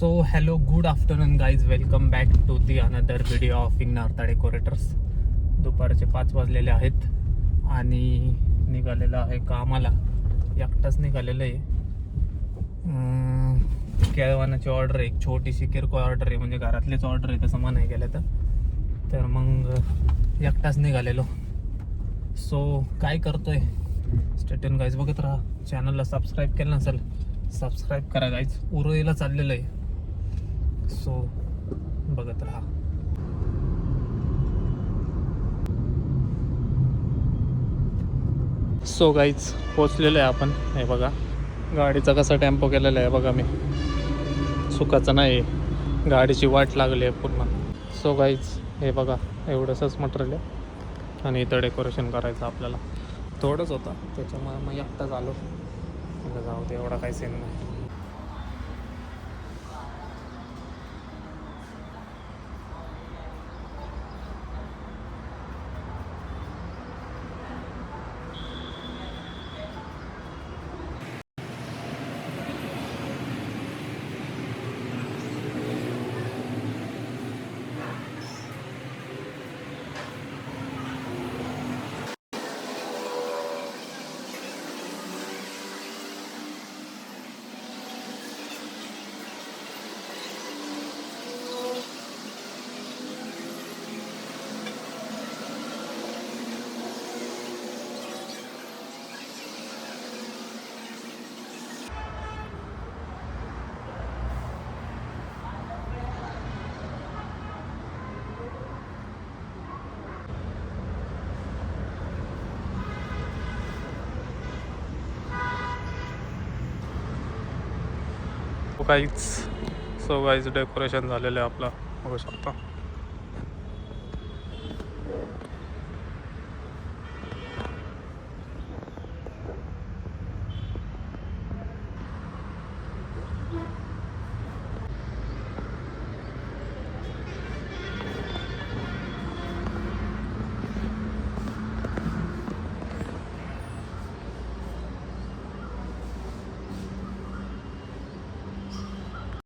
So hello good afternoon guys, welcome back to the another video of इग्नार्ता decorators. दुपारचे 5 वाजलेले आहेत आणि निघालेलं आहे कामाला. एकटाच निघालेलं आहे. केळवणाची ऑर्डर आहे, एक छोटीशी किरकोळ ऑर्डर आहे, म्हणजे घरातलीच ऑर्डर आहे तसं म्हणाय गेलं तर मग एकटाच निघालेलो. सो काय करतोय स्टेटन गाईज बघत राहा. चॅनलला सबस्क्राईब केलं नसेल सबस्क्राईब करा गाईज. उरळीला चाललेलं आहे, सो बघत राहा. सो गाईज पोचलेलो आहे आपण. हे बघा गाडीचा कसा टेम्पो केलेला आहे बघा. मी सुखाचं नाही, गाडीची वाट लागली आहे पूर्ण. सो गाईज हे बघा एवढंसंच मटेरियल आहे आणि इथं डेकोरेशन करायचं आपल्याला. थोडंच होतं त्याच्यामुळे मग एकटाच आलो. जाऊ दे, एवढा काही सीन नाही. सो गाईज डेकोरेशन झालेलं आहे आपलं, बघू शकता.